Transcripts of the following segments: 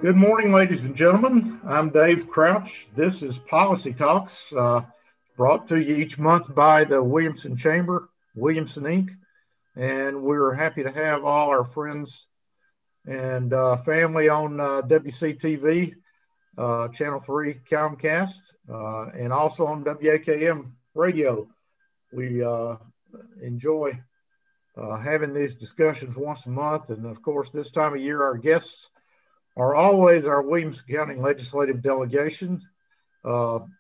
Good morning, ladies and gentlemen. I'm Dave Crouch. This is Policy Talks, brought to you each month by the Williamson Chamber, Williamson Inc. And we're happy to have all our friends and family on WCTV, Channel 3 Comcast, and also on WAKM Radio. We enjoy having these discussions once a month. And of course, this time of year, our guests are always our Williamson County Legislative Delegation,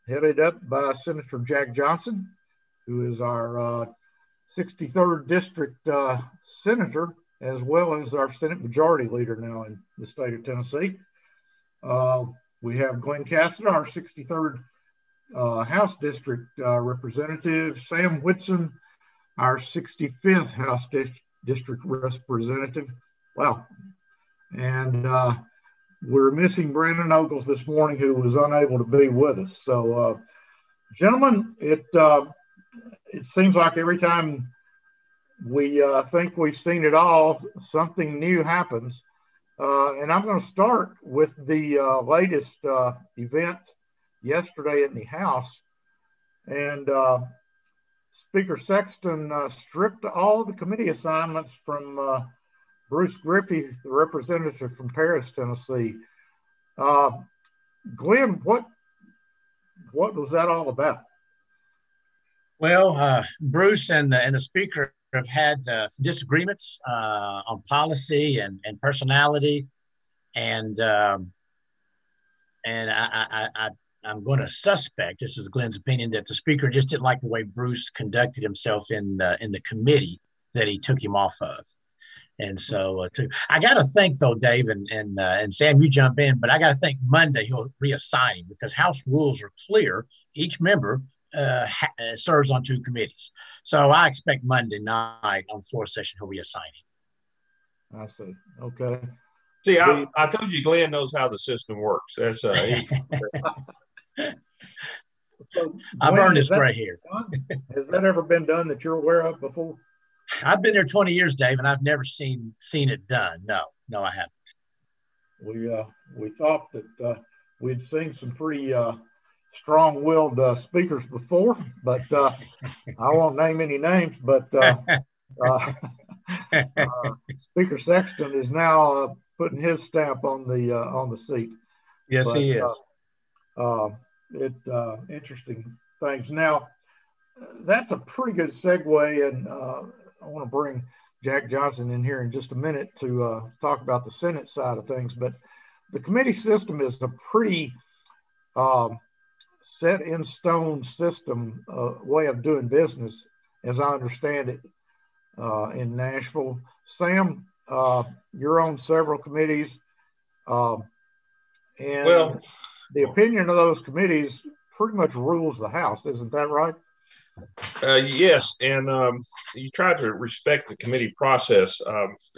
headed up by Senator Jack Johnson, who is our 63rd District Senator, as well as our Senate Majority Leader now in the state of Tennessee. We have Glenn Cassidy, our 63rd House District Representative, Sam Whitson, our 65th House District Representative. Wow. And we're missing Brandon Ogles this morning, who was unable to be with us. So, gentlemen, it seems like every time we think we've seen it all, something new happens. And I'm going to start with the latest event yesterday in the House. And Speaker Sexton stripped all the committee assignments from Bruce Griffey, the representative from Paris, Tennessee. Glenn, what was that all about? Well, Bruce and the Speaker have had some disagreements on policy and personality, and I'm going to suspect, this is Glenn's opinion, that the Speaker just didn't like the way Bruce conducted himself in the committee that he took him off of. And so I got to think, though, Dave, and Sam, you jump in, but I got to think Monday he'll reassign him, because House rules are clear. Each member serves on two committees. So I expect Monday night on floor session he'll reassign him. I see. Okay. See, I told you Glenn knows how the system works. That's So, I've earned his gray hair. Has that ever been done that you're aware of before? I've been there 20 years, Dave, and I've never seen it done. No, I haven't. We thought that we'd seen some pretty strong-willed speakers before, but I won't name any names. But Speaker Sexton is now putting his stamp on the seat. Yes, he is. Interesting things. Now, that's a pretty good segue, and I want to bring Jack Johnson in here in just a minute to talk about the Senate side of things. But the committee system is a pretty set in stone system, way of doing business, as I understand it, in Nashville. Sam, you're on several committees, and the opinion of those committees pretty much rules the House. Isn't that right? Yes, and you try to respect the committee process.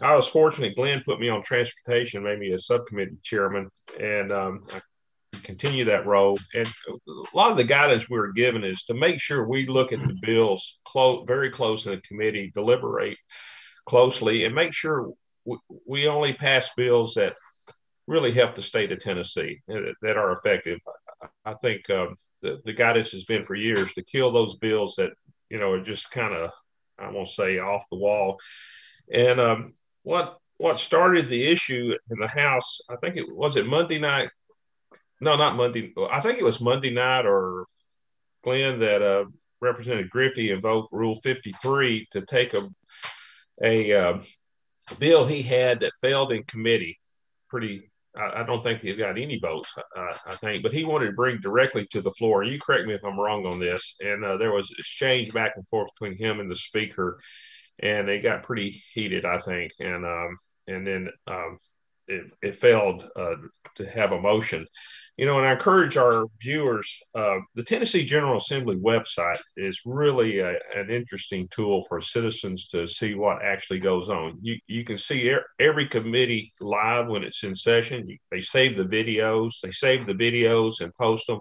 I was fortunate Glenn put me on transportation, made me a subcommittee chairman, and I continue that role. And a lot of the guidance we were given is to make sure we look at the bills very close in the committee, deliberate closely, and make sure we only pass bills that really help the state of Tennessee, that are effective. I think the guidance has been for years to kill those bills that, are just kind of, I won't say off the wall. And what started the issue in the House, I think it was Monday night. No, not Monday. I think it was Monday night, or Glenn, that Representative Griffey invoked Rule 53 to take a bill he had that failed in committee. I don't think he got any votes, I think, but he wanted to bring directly to the floor. You correct me if I'm wrong on this. And there was exchange back and forth between him and the Speaker, and they got pretty heated, I think. And then it failed to have a motion. And I encourage our viewers, the Tennessee General Assembly website is really an interesting tool for citizens to see what actually goes on. You can see every committee live when it's in session. They save the videos and post them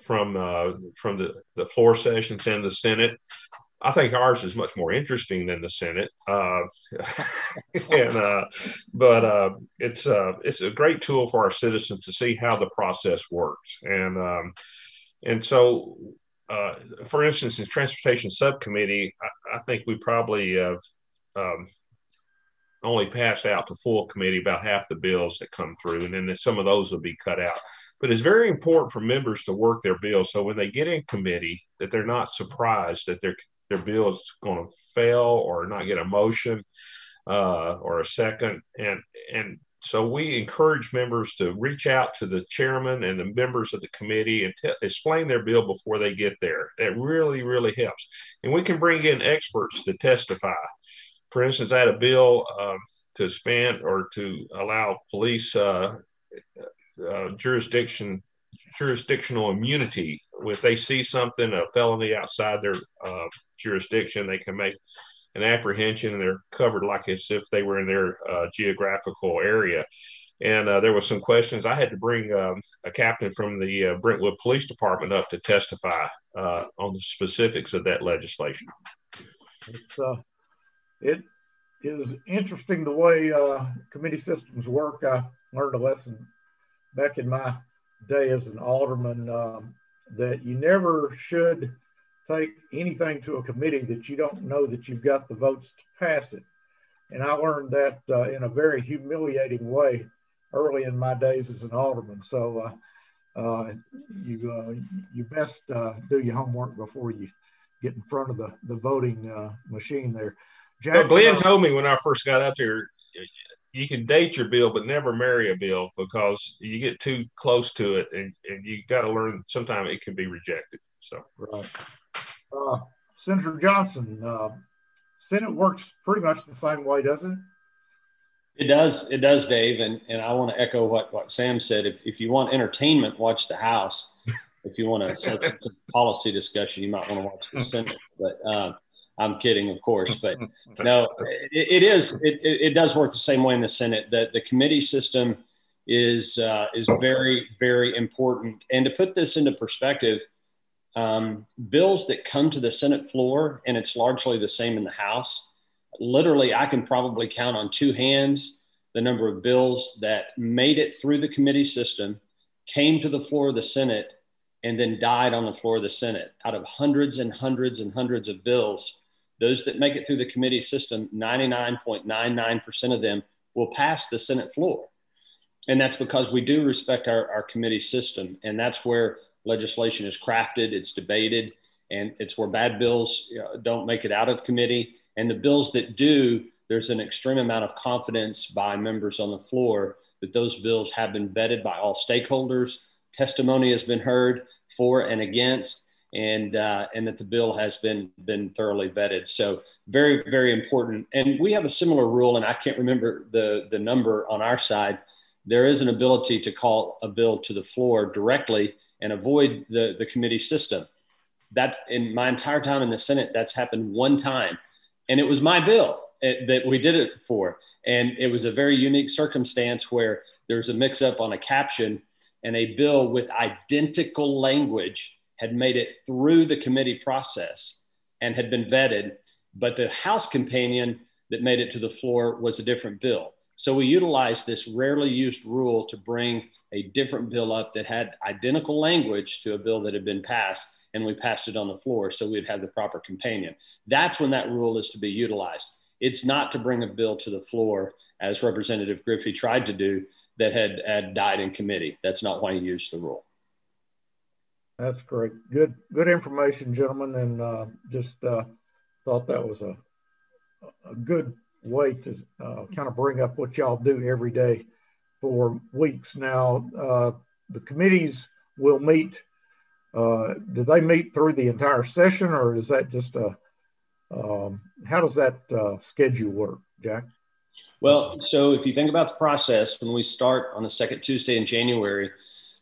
from the floor sessions in the Senate. I think ours is much more interesting than the Senate, but it's a great tool for our citizens to see how the process works, and so. For instance, in Transportation Subcommittee, I think we probably have only passed out to full committee about half the bills that come through, and then some of those will be cut out. But it's very important for members to work their bills, so when they get in committee, that they're not surprised that their bill is going to fail or not get a motion or a second, and so we encourage members to reach out to the chairman and the members of the committee and explain their bill before they get there. That really, really helps. And we can bring in experts to testify. For instance, I had a bill to expand or to allow police jurisdictional immunity. If they see something, a felony outside their jurisdiction, they can make an apprehension and they're covered like as if they were in their geographical area. And there were some questions. I had to bring a captain from the Brentwood Police Department up to testify on the specifics of that legislation. It is interesting the way committee systems work. I learned a lesson back in my day as an alderman that you never should take anything to a committee that you don't know that you've got the votes to pass it. And I learned that in a very humiliating way early in my days as an alderman. So you best do your homework before you get in front of the voting machine there. Jack, well, Glenn told me when I first got up there, you can date your bill, but never marry a bill because you get too close to it, and you got to learn sometimes it can be rejected. So right. Senator Johnson, Senate works pretty much the same way, doesn't it? It does, Dave. And I want to echo what Sam said. If you want entertainment, watch the House. If you want a substantive policy discussion, you might want to watch the Senate. But I'm kidding, of course. But no, it does work the same way in the Senate. The committee system is very, very important. And to put this into perspective, bills that come to the Senate floor, and it's largely the same in the House, literally I can probably count on two hands the number of bills that made it through the committee system, came to the floor of the Senate, and then died on the floor of the Senate. Out of hundreds and hundreds and hundreds of bills, those that make it through the committee system, 99.99% of them will pass the Senate floor. And that's because we do respect our committee system. And that's where legislation is crafted, it's debated, and it's where bad bills don't make it out of committee. And the bills that do, there's an extreme amount of confidence by members on the floor that those bills have been vetted by all stakeholders. Testimony has been heard for and against, and that the bill has been thoroughly vetted. So very, very important. And we have a similar rule, and I can't remember the number on our side. There is an ability to call a bill to the floor directly and avoid the committee system. That in my entire time in the Senate, that's happened one time. And it was my bill that we did it for. And it was a very unique circumstance where there was a mix up on a caption, and a bill with identical language had made it through the committee process and had been vetted, but the House companion that made it to the floor was a different bill. So we utilized this rarely used rule to bring a different bill up that had identical language to a bill that had been passed, and we passed it on the floor so we'd have the proper companion. That's when that rule is to be utilized. It's not to bring a bill to the floor, as Representative Griffey tried to do, that had died in committee. That's not why you used the rule. That's great. Good information, gentlemen, and just thought that was a good way to kind of bring up what y'all do every day for weeks now. The committees will meet. Do they meet through the entire session, or is that just how does that schedule work, Jack? Well, so if you think about the process, when we start on the second Tuesday in January,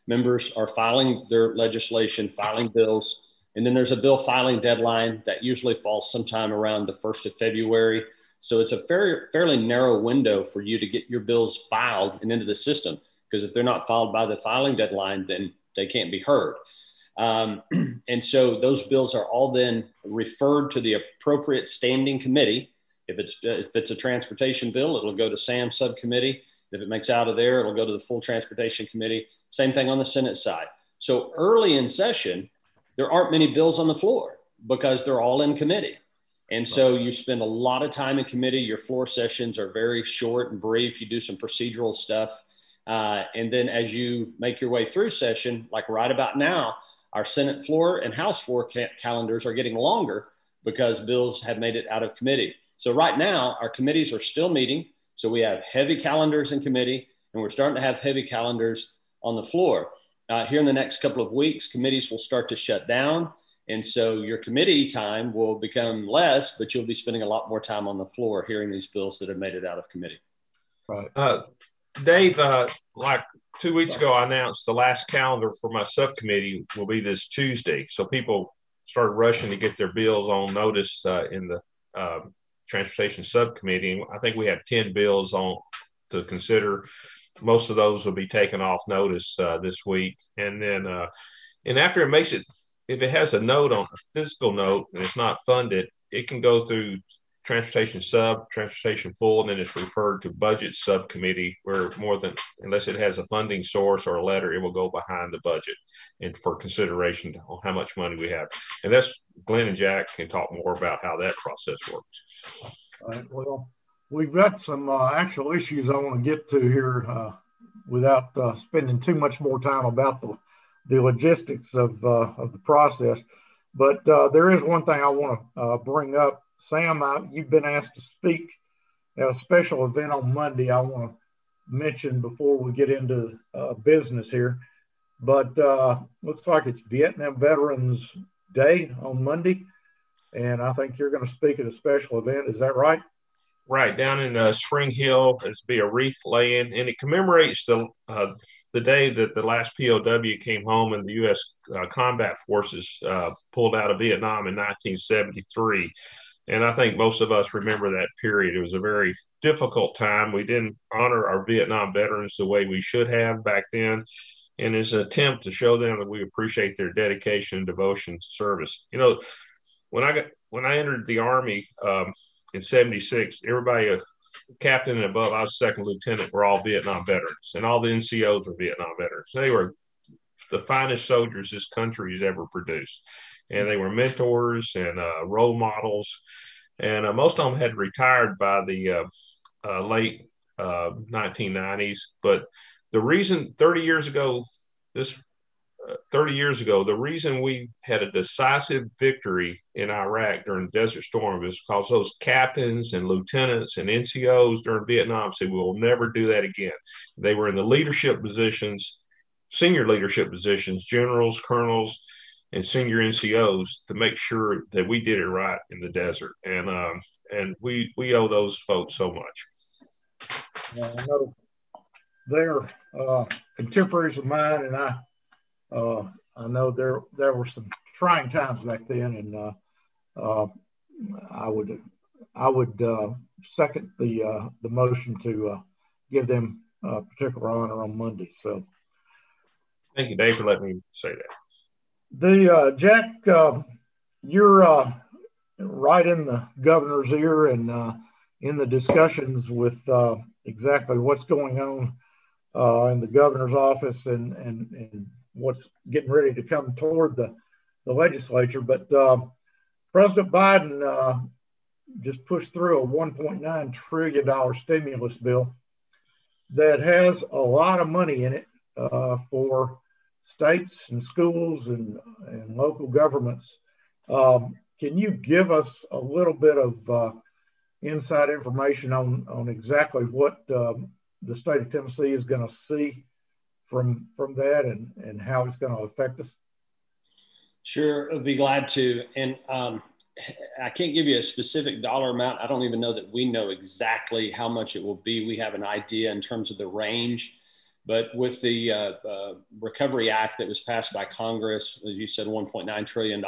members are filing their legislation, filing bills, and then there's a bill filing deadline that usually falls sometime around the 1st of February. So it's a fairly narrow window for you to get your bills filed and into the system, because if they're not filed by the filing deadline, then they can't be heard. And so those bills are all then referred to the appropriate standing committee. If it's a transportation bill, it'll go to Sam's subcommittee. If it makes out of there, it'll go to the full transportation committee. Same thing on the Senate side. So early in session, there aren't many bills on the floor because they're all in committee. And so you spend a lot of time in committee. Your floor sessions are very short and brief. You do some procedural stuff. And then as you make your way through session, like right about now, our Senate floor and House floor calendars are getting longer because bills have made it out of committee. So right now, our committees are still meeting. So we have heavy calendars in committee, and we're starting to have heavy calendars on the floor. Here in the next couple of weeks, committees will start to shut down. And so your committee time will become less, but you'll be spending a lot more time on the floor hearing these bills that have made it out of committee. Right. Dave, like 2 weeks ago, I announced the last calendar for my subcommittee will be this Tuesday. So people started rushing to get their bills on notice in the transportation subcommittee. I think we have 10 bills on to consider. Most of those will be taken off notice this week. And then, and after it makes it, if it has a note on a physical note and it's not funded, it can go through transportation sub, transportation full, and then it's referred to budget subcommittee where unless it has a funding source or a letter, it will go behind the budget and for consideration on how much money we have. And that's Glenn and Jack can talk more about how that process works. All right. Well, we've got some actual issues I want to get to here without spending too much more time about the logistics of the process. But there is one thing I want to bring up. Sam, you've been asked to speak at a special event on Monday. I want to mention before we get into business here. But looks like it's Vietnam Veterans Day on Monday. And I think you're going to speak at a special event. Is that right? Right, down in Spring Hill, it's be a wreath laying, and it commemorates the day that the last POW came home and the U.S. Combat Forces pulled out of Vietnam in 1973. And I think most of us remember that period. It was a very difficult time. We didn't honor our Vietnam veterans the way we should have back then. And it's an attempt to show them that we appreciate their dedication and devotion to service. You know, when I entered the Army in 76, everybody, captain and above, I was second lieutenant, were all Vietnam veterans. And all the NCOs were Vietnam veterans. They were the finest soldiers this country has ever produced. And they were mentors and role models. And most of them had retired by the late 1990s. But the reason 30 years ago, the reason we had a decisive victory in Iraq during Desert Storm is because those captains and lieutenants and NCOs during Vietnam said, we will never do that again. They were in the leadership positions, senior leadership positions, generals, colonels, and senior NCOs to make sure that we did it right in the desert. And we owe those folks so much. Yeah, I know they're contemporaries of mine, and I know there were some trying times back then, and I would second the motion to give them particular honor on Monday. So, thank you, Dave, for letting me say that. Jack, you're right in the governor's ear and in the discussions with exactly what's going on in the governor's office and what's getting ready to come toward the legislature. But President Biden just pushed through a $1.9 trillion stimulus bill that has a lot of money in it for states and schools and local governments. Can you give us a little bit of inside information on exactly what the state of Tennessee is going to see from that and how it's going to affect us? Sure, I'd be glad to. And I can't give you a specific dollar amount. I don't even know that we know exactly how much it will be. We have an idea in terms of the range. But with the Recovery Act that was passed by Congress, as you said, $1.9 trillion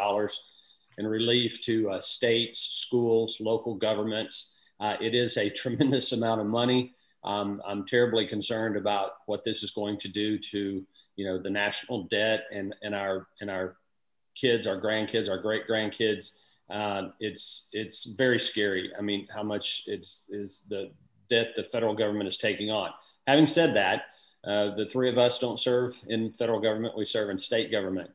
in relief to states, schools, local governments, it is a tremendous amount of money. I'm terribly concerned about what this is going to do to the national debt and our kids, our grandkids, our great grandkids. It's very scary. I mean, how much is the debt the federal government is taking on. Having said that, the three of us don't serve in federal government. We serve in state government.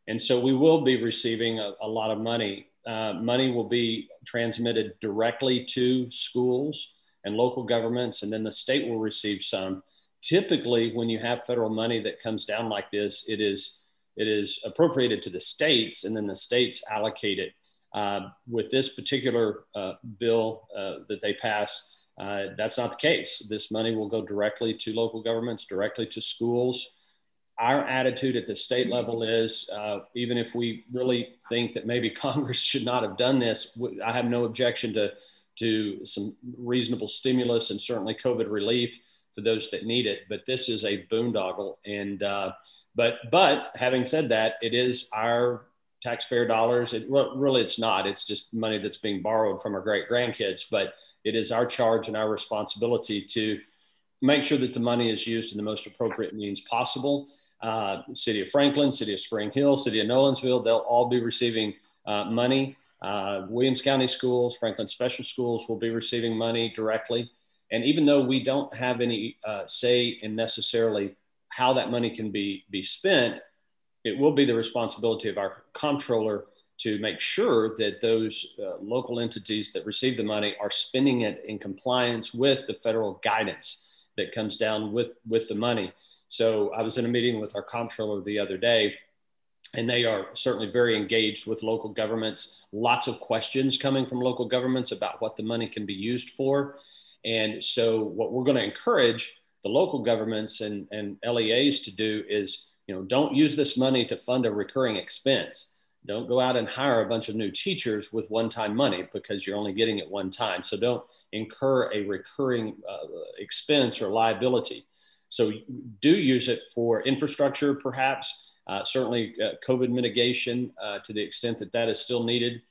And so we will be receiving a lot of money. Money will be transmitted directly to schools and local governments, and then the state will receive some. Typically, when you have federal money that comes down like this, it is appropriated to the states, and then the states allocate it. With this particular bill that they passed, that's not the case. This money will go directly to local governments, directly to schools. Our attitude at the state level is, even if we really think that maybe Congress should not have done this, I have no objection to some reasonable stimulus and certainly COVID relief for those that need it. But this is a boondoggle. And but having said that, it is our taxpayer dollars. Really, it's not. It's just money that's being borrowed from our great grandkids. But it is our charge and our responsibility to make sure that the money is used in the most appropriate means possible. City of Franklin, City of Spring Hill, City of Nolensville, they'll all be receiving money. Williams County Schools, Franklin Special Schools will be receiving money directly. And even though we don't have any say in necessarily how that money can be spent, it will be the responsibility of our comptroller to make sure that those local entities that receive the money are spending it in compliance with the federal guidance that comes down with the money. So I was in a meeting with our comptroller the other day, and they are certainly very engaged with local governments. Lots of questions coming from local governments about what the money can be used for. And so what we're going to encourage the local governments and LEAs to do is, don't use this money to fund a recurring expense. Don't go out and hire a bunch of new teachers with one-time money, because you're only getting it one time. So don't incur a recurring expense or liability. So do use it for infrastructure, perhaps, certainly COVID mitigation to the extent that is still needed.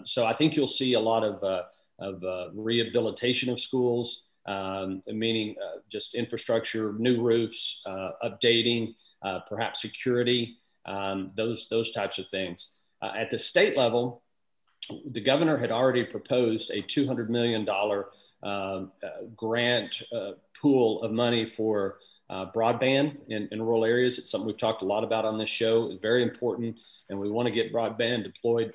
So I think you'll see a lot of rehabilitation of schools, meaning just infrastructure, new roofs, updating, perhaps security, those types of things. At the state level, the governor had already proposed a $200 million grant pool of money for broadband in rural areas. It's something we've talked a lot about on this show. It's very important, and we want to get broadband deployed.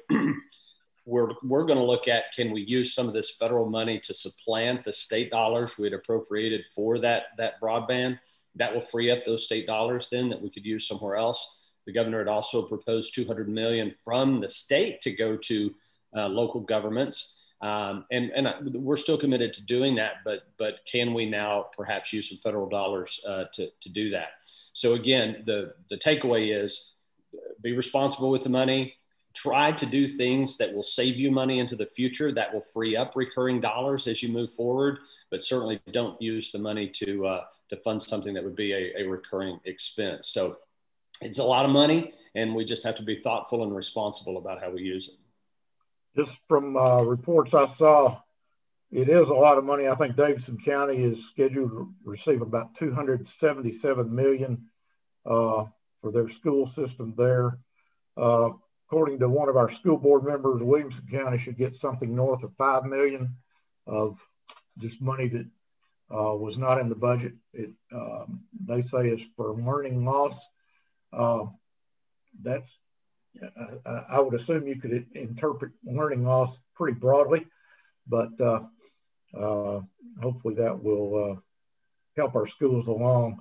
We're going to look at, can we use some of this federal money to supplant the state dollars we had appropriated for that broadband? That will free up those state dollars then that we could use somewhere else. The governor had also proposed $200 million from the state to go to local governments. And we're still committed to doing that, but can we now perhaps use some federal dollars to do that? So again, the takeaway is be responsible with the money. Try to do things that will save you money into the future, that will free up recurring dollars as you move forward, but certainly don't use the money to fund something that would be a recurring expense. So it's a lot of money, and we just have to be thoughtful and responsible about how we use it. Just from reports I saw, it is a lot of money. I think Davidson County is scheduled to receive about $277 million for their school system there. According to one of our school board members, Williamson County should get something north of $5 million of just money that was not in the budget. They say it's for learning loss. That's I would assume you could interpret learning loss pretty broadly, but hopefully that will help our schools along.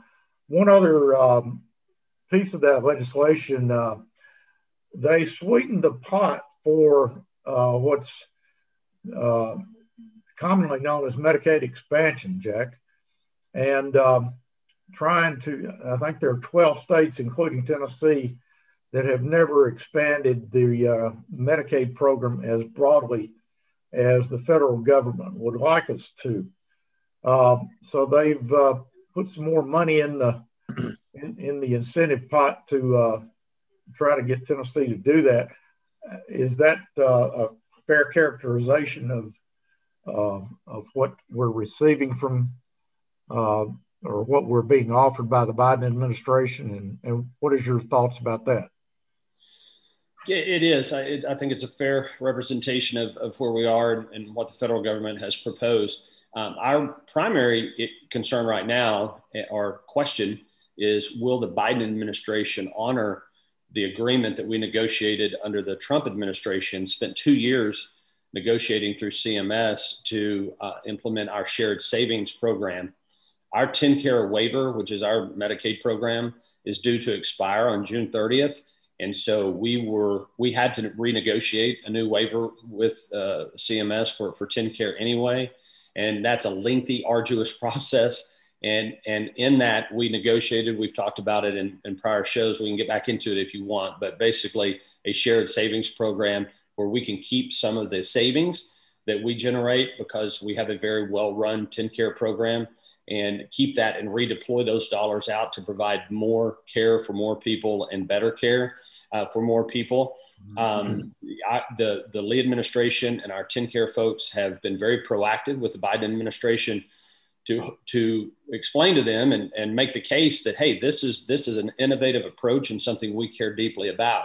One other piece of that legislation, they sweetened the pot for what's commonly known as Medicaid expansion, Jack, and trying to, I think there are 12 states, including Tennessee, that have never expanded the Medicaid program as broadly as the federal government would like us to. So they've put some more money in the incentive pot to try to get Tennessee to do that. Is that a fair characterization of what we're receiving from or what we're being offered by the Biden administration, and what is your thoughts about that? Yeah, it is. I think it's a fair representation of where we are and what the federal government has proposed. Our primary concern right now, or question, is will the Biden administration honor the agreement that we negotiated under the Trump administration, spent 2 years negotiating through CMS to implement our shared savings program. Our TennCare waiver, which is our Medicaid program, is due to expire on June 30th. And so we had to renegotiate a new waiver with CMS for TennCare anyway. And that's a lengthy, arduous process. And in that, we negotiated, we've talked about it in prior shows. We can get back into it if you want, but basically a shared savings program where we can keep some of the savings that we generate because we have a very well-run TennCare program, and keep that and redeploy those dollars out to provide more care for more people and better care for more people. The Lee administration and our TennCare folks have been very proactive with the Biden administration to explain to them and make the case that, hey, this is an innovative approach and something we care deeply about.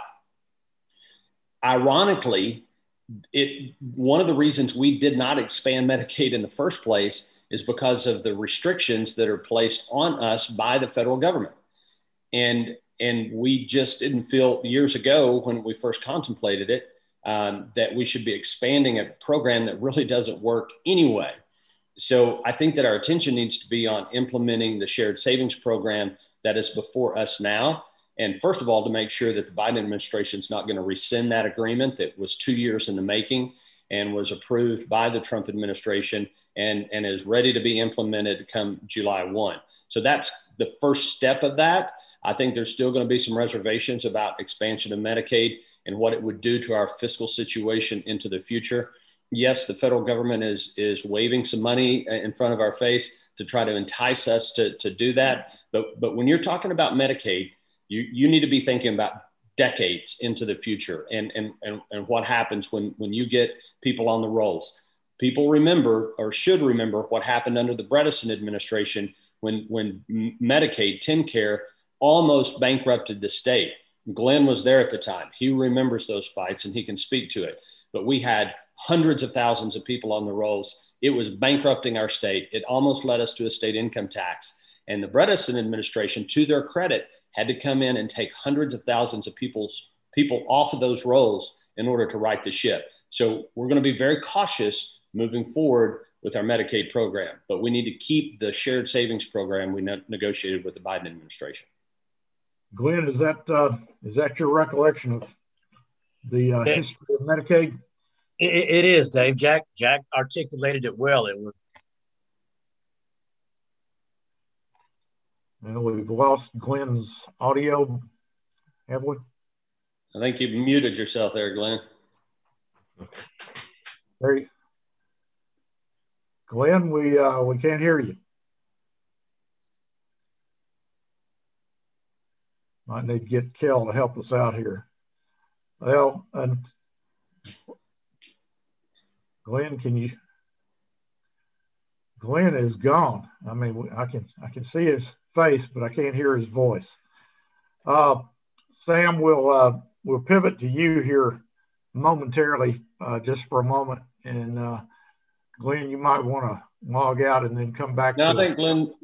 Ironically, one of the reasons we did not expand Medicaid in the first place is because of the restrictions that are placed on us by the federal government. And we just didn't feel years ago when we first contemplated it, that we should be expanding a program that really doesn't work anyway. So I think that our attention needs to be on implementing the shared savings program that is before us now. And first of all, to make sure that the Biden administration is not going to rescind that agreement that was 2 years in the making and was approved by the Trump administration and is ready to be implemented come July 1. So that's the first step of that. I think there's still going to be some reservations about expansion of Medicaid and what it would do to our fiscal situation into the future. Yes, the federal government is waving some money in front of our face to try to entice us to do that. But when you're talking about Medicaid, you need to be thinking about decades into the future and what happens when you get people on the rolls. People remember, or should remember, what happened under the Bredesen administration when Medicaid, TennCare, almost bankrupted the state. Glenn was there at the time. He remembers those fights and he can speak to it. But we had hundreds of thousands of people on the rolls. It was bankrupting our state. It almost led us to a state income tax. And the Bredesen administration, to their credit, had to come in and take hundreds of thousands of people off of those rolls in order to right the ship. So we're going to be very cautious moving forward with our Medicaid program, but we need to keep the shared savings program we negotiated with the Biden administration. Glenn, is that your recollection of the history of Medicaid? It is, Dave. Jack articulated it well. And we've lost Glenn's audio, have we? I think you muted yourself there, Glenn. Glenn, we can't hear you. Might need to get Kel to help us out here. Well, Glenn, Glenn is gone. I mean, I can see his face, but I can't hear his voice. Sam, we'll pivot to you here momentarily, just for a moment, and Glenn, you might want to log out and then come back. No, I think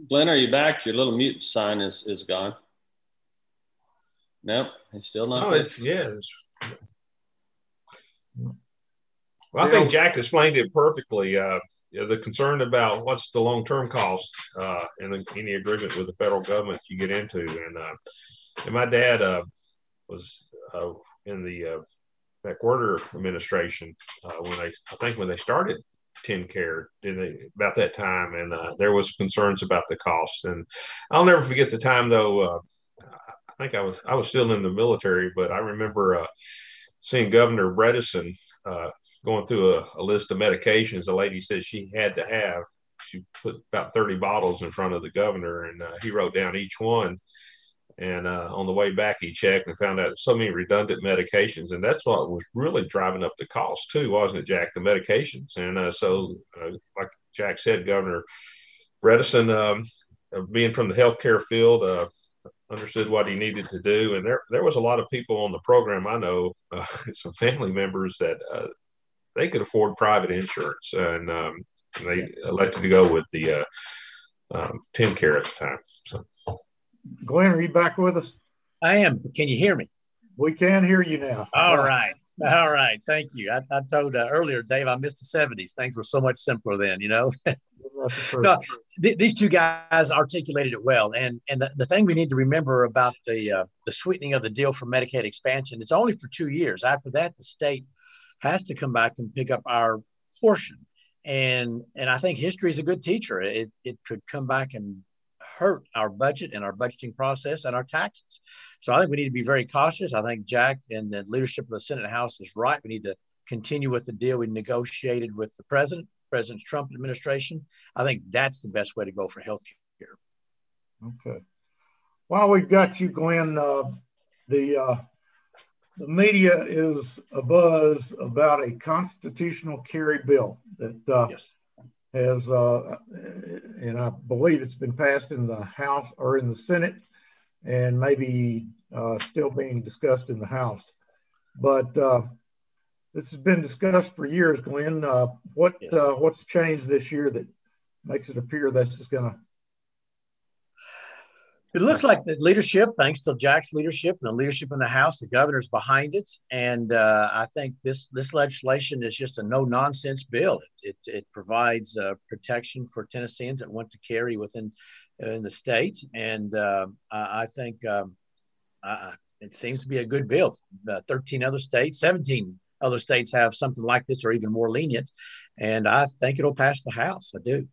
Glenn, are you back? Your little mute sign is gone. Nope, it's still not. Well, I think Jack explained it perfectly. The concern about what's the long-term cost in any agreement with the federal government you get into. And my dad was in the McWhorter administration when they started TennCare about that time, and there was concerns about the costs. And I'll never forget the time though. I think I was still in the military, but I remember seeing Governor Bredesen going through a list of medications. The lady said she put about 30 bottles in front of the governor, and he wrote down each one. And on the way back, he checked and found out so many redundant medications. And that's what was really driving up the cost too, wasn't it, Jack? The medications. And so like Jack said, Governor Bredesen being from the healthcare field, understood what he needed to do. And there was a lot of people on the program I know, some family members that they could afford private insurance, and they elected to go with the TennCare at the time. So, Glenn, are you back with us? I am. Can you hear me? We can hear you now. All right. All right. Thank you. I told earlier, Dave, I missed the 70s. Things were so much simpler then, you know. No, these two guys articulated it well. And the thing we need to remember about the sweetening of the deal for Medicaid expansion, it's only for 2 years. After that, the state has to come back and pick up our portion. And I think history is a good teacher. It could come back and hurt our budget and our budgeting process and our taxes. So I think we need to be very cautious. I think Jack and the leadership of the Senate and House is right. We need to continue with the deal we negotiated with the President Trump administration. I think that's the best way to go for health care. Okay. While we've got you, Glenn, the media is abuzz about a constitutional carry bill that yes. has, and I believe it's been passed in the House or in the Senate, and maybe still being discussed in the House. But this has been discussed for years, Glenn. What's changed this year that makes it appear this is going to? It looks like the leadership, thanks to Jack's leadership and the leadership in the House, the governor's behind it. And I think this legislation is just a no-nonsense bill. It provides protection for Tennesseans that want to carry within in the state. And I think it seems to be a good bill. 17 other states have something like this or even more lenient. And I think it'll pass the House. I do.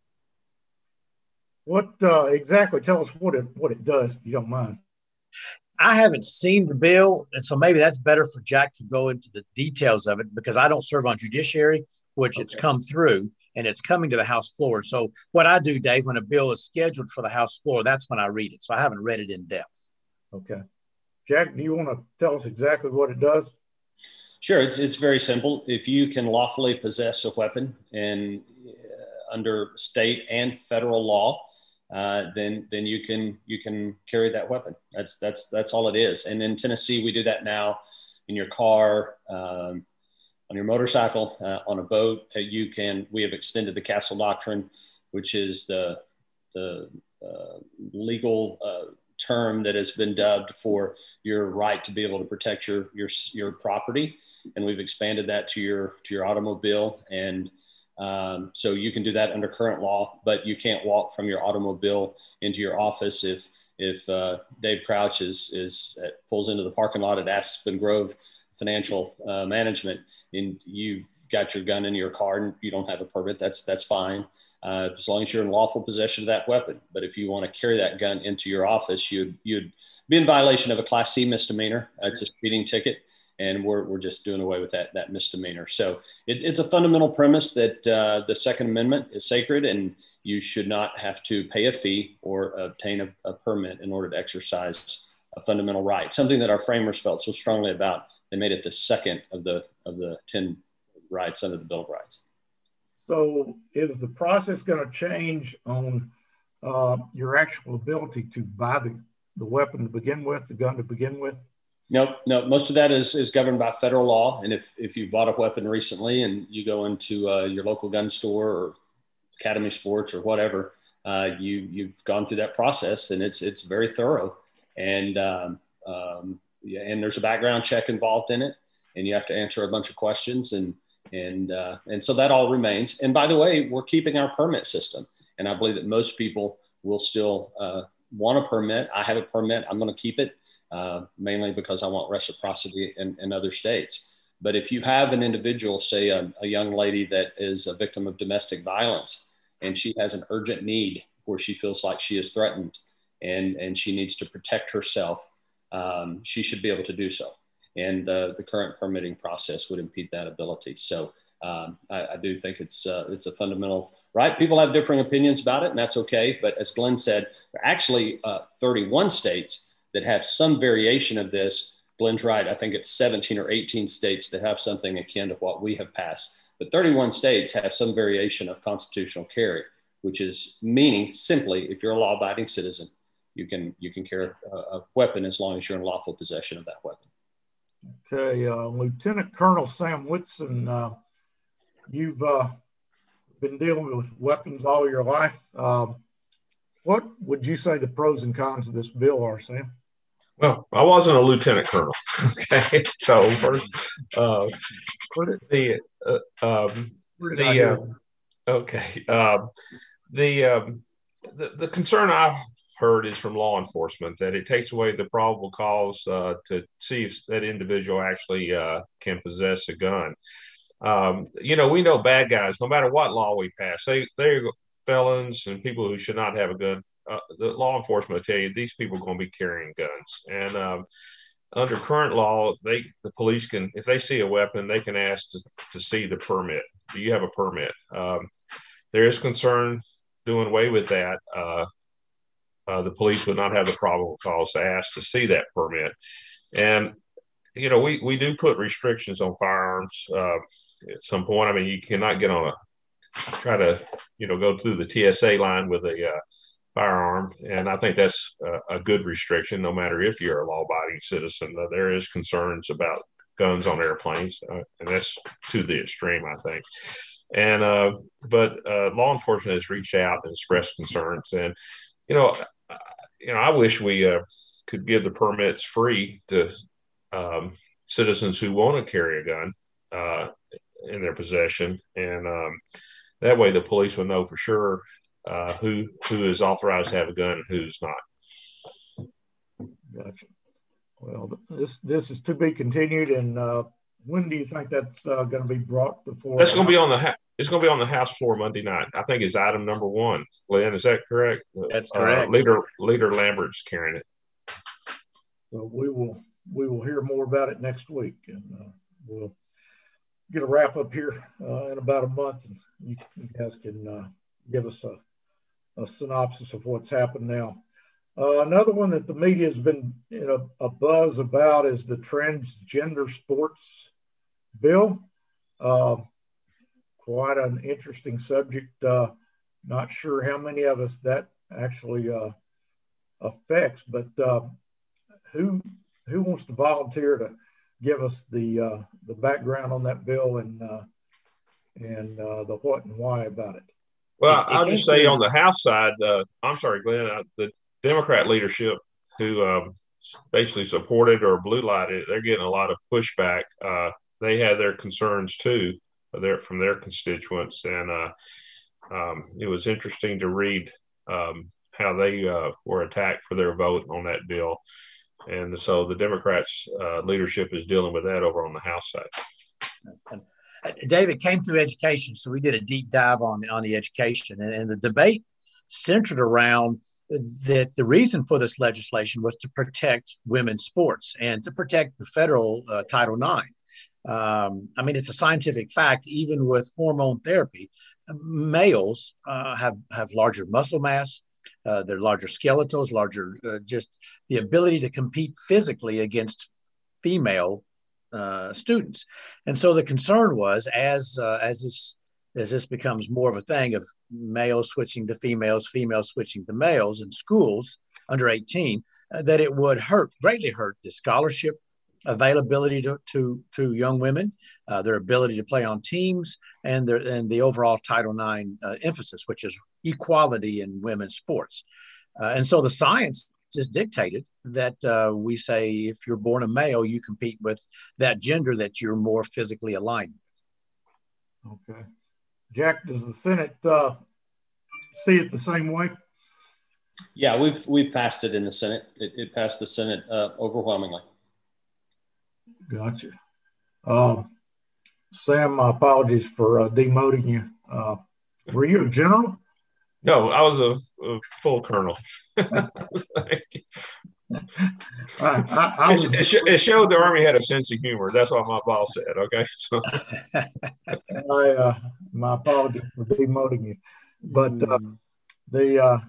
What exactly? Tell us what it does, if you don't mind. I haven't seen the bill, and so maybe that's better for Jack to go into the details of it, because I don't serve on Judiciary, which it's come through, and it's coming to the House floor. So what I do, Dave, when a bill is scheduled for the House floor, that's when I read it. So I haven't read it in depth. Okay. Jack, do you want to tell us exactly what it does? Sure. It's very simple. If you can lawfully possess a weapon and under state and federal law, then you can carry that weapon. That's all it is. And in Tennessee, we do that now in your car, on your motorcycle, on a boat. We have extended the Castle Doctrine, which is the legal term that has been dubbed for your right to be able to protect your property, and we've expanded that to your automobile. And so you can do that under current law, but you can't walk from your automobile into your office if Dave Crouch pulls into the parking lot at Aspen Grove Financial Management, and you've got your gun in your car and you don't have a permit. That's fine, as long as you're in lawful possession of that weapon. But if you want to carry that gun into your office, you'd be in violation of a Class C misdemeanor. It's a speeding ticket. And we're just doing away with that misdemeanor. So it's a fundamental premise that the Second Amendment is sacred, and you should not have to pay a fee or obtain a permit in order to exercise a fundamental right. Something that our framers felt so strongly about. They made it the second of the 10 rights under the Bill of Rights. So is the process going to change on your actual ability to buy the weapon to begin with, the gun to begin with? No. Most of that is governed by federal law. And if you bought a weapon recently and you go into your local gun store or Academy Sports or whatever, you've gone through that process, and it's very thorough. And and there's a background check involved in it, and you have to answer a bunch of questions, and so that all remains. And by the way, we're keeping our permit system, and I believe that most people will still want a permit. I have a permit. I'm going to keep it. Mainly because I want reciprocity in other states. But if you have an individual, say a young lady that is a victim of domestic violence, and she has an urgent need where she feels like she is threatened and she needs to protect herself, she should be able to do so. And the current permitting process would impede that ability. So I do think it's a fundamental right. People have differing opinions about it, and that's okay. But as Glenn said, there are actually 31 states that have some variation of this. Glenn's right. I think it's 17 or 18 states that have something akin to what we have passed. But 31 states have some variation of constitutional carry. which is meaning simply, if you're a law-abiding citizen, you can carry a weapon as long as you're in lawful possession of that weapon. Okay, Lieutenant Colonel Sam Whitson, you've been dealing with weapons all your life. What would you say the pros and cons of this bill are, Sam? Well, I wasn't a lieutenant colonel. Okay, so first, the concern I've heard is from law enforcement that it takes away the probable cause to see if that individual actually can possess a gun. We know bad guys, no matter what law we pass, they're felons and people who should not have a gun. The law enforcement will tell you these people are going to be carrying guns. And under current law, the police can, if they see a weapon, they can ask to see the permit. Do you have a permit? There is concern doing away with that. The police would not have the probable cause to ask to see that permit. And, we do put restrictions on firearms at some point. I mean, you cannot get on try to, go through the TSA line with a firearm. And I think that's a good restriction, no matter if you're a law-abiding citizen. There is concerns about guns on airplanes, and that's to the extreme, I think. And but law enforcement has reached out and expressed concerns. And I wish we could give the permits free to citizens who want to carry a gun in their possession, and that way the police will know for sure who is authorized to have a gun and who's not. Gotcha. Well, this is to be continued, and when do you think that's going to be brought before? That's going to be on it's going to be on the House floor Monday night. I think it's item number 1. Glenn, is that correct? That's correct. Leader Lambert's carrying it. So we will hear more about it next week, and we'll get a wrap up here in about a month, and you guys can give us a synopsis of what's happened now. Another one that the media has been a buzz about is the transgender sports bill. Quite an interesting subject. Not sure how many of us that actually affects, but who wants to volunteer to give us the background on that bill and the what and why about it? Well, I'll just say on the House side, I'm sorry, Glenn, the Democrat leadership who basically supported or blue lighted, they're getting a lot of pushback. They had their concerns too, from their constituents, and it was interesting to read how they were attacked for their vote on that bill. And so the Democrats' leadership is dealing with that over on the House side. David came through education, so we did a deep dive on the education, and the debate centered around that the reason for this legislation was to protect women's sports and to protect the federal Title IX. I mean, it's a scientific fact, even with hormone therapy, males have larger muscle mass, they're larger skeletals, larger, just the ability to compete physically against female students. And so the concern was, as this becomes more of a thing of males switching to females, females switching to males in schools under 18, that it would greatly hurt the scholarship availability to young women, their ability to play on teams, and the overall Title IX emphasis, which is equality in women's sports. And so the science just dictated that we say if you're born a male, you compete with that gender that you're more physically aligned with. Okay. Jack, does the Senate see it the same way? Yeah, we've passed it in the Senate. It passed the Senate overwhelmingly. Gotcha. Sam, my apologies for demoting you. Were you a general? No, I was a full colonel. It showed the Army had a sense of humor. That's what my boss said. Okay. So. My apologies for demoting you, but the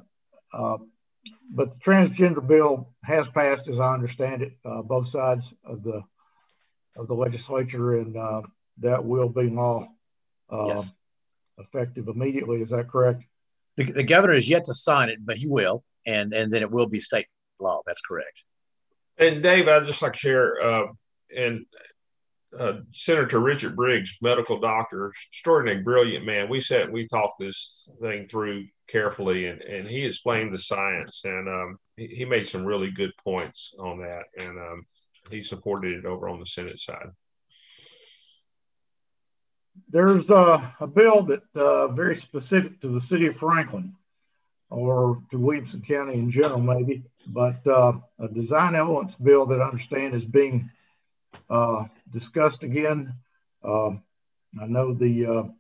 transgender bill has passed, as I understand it, both sides of the legislature, and that will be law, yes, effective immediately. Is that correct? The governor is yet to sign it, but he will, and then it will be state law. That's correct. And Dave, I'd just like to share, and Senator Richard Briggs, medical doctor, extraordinarily brilliant man. We sat and we talked this thing through carefully, and he explained the science, and he made some really good points on that, and he supported it over on the Senate side. There's a bill that very specific to the city of Franklin, or to Williamson County in general, maybe, but a design elements bill that I understand is being discussed again. I know the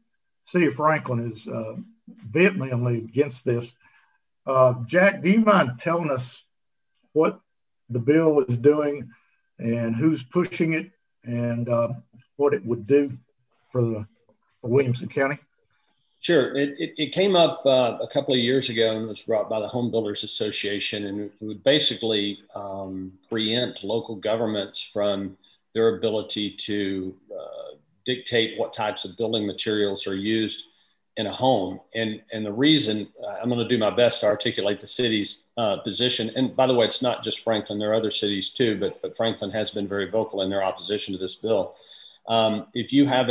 city of Franklin is vehemently against this. Jack, do you mind telling us what the bill is doing and who's pushing it and what it would do for Williamson County? Sure. It came up a couple of years ago and was brought by the Home Builders Association, and it would basically preempt local governments from their ability to dictate what types of building materials are used in a home. And the reason, I'm going to do my best to articulate the city's position. And by the way, it's not just Franklin, there are other cities too, but Franklin has been very vocal in their opposition to this bill. If you have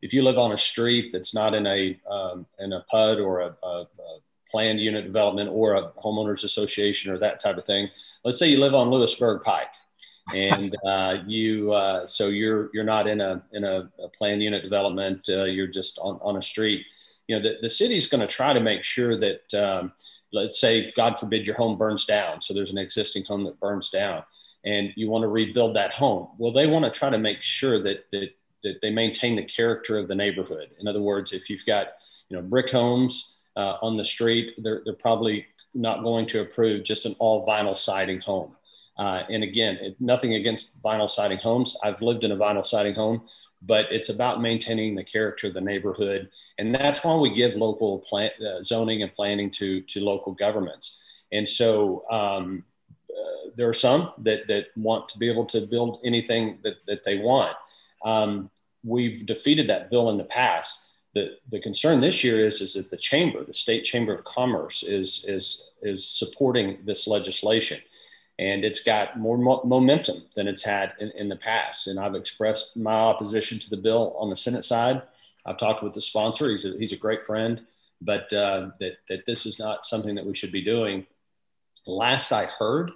if you live on a street that's not in a PUD or a planned unit development or a homeowners association or that type of thing, let's say you live on Lewisburg Pike, and so you're not in a planned unit development, you're just on a street. You know, the city's going to try to make sure that let's say, God forbid, your home burns down, so there's an existing home that burns down and you want to rebuild that home. Well, they want to try to make sure that they maintain the character of the neighborhood. In other words, if you've got brick homes on the street, they're probably not going to approve just an all vinyl siding home. And again, nothing against vinyl siding homes. I've lived in a vinyl siding home, but it's about maintaining the character of the neighborhood. And that's why we give local zoning and planning to local governments. And so there are some that want to be able to build anything that they want. We've defeated that bill in the past. The concern this year is that the state chamber of commerce is supporting this legislation, and it's got more momentum than it's had in the past. And I've expressed my opposition to the bill on the Senate side. I've talked with the sponsor. He's a great friend, but that this is not something that we should be doing. Last I heard,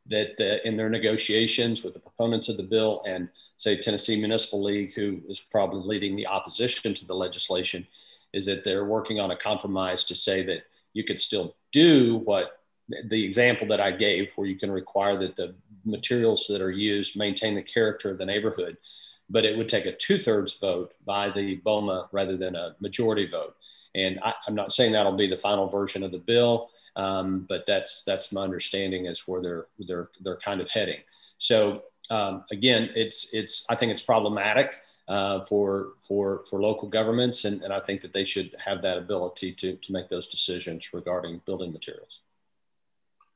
that in their negotiations with the proponents of the bill and, say, Tennessee Municipal League, who is probably leading the opposition to the legislation, is that they're working on a compromise to say that you could still do what the example that I gave, where you can require that the materials that are used maintain the character of the neighborhood, but it would take a 2/3 vote by the BOMA rather than a majority vote. And I'm not saying that'll be the final version of the bill, but that's my understanding is where they're kind of heading. So again, I think it's problematic for local governments, and I think that they should have that ability to make those decisions regarding building materials.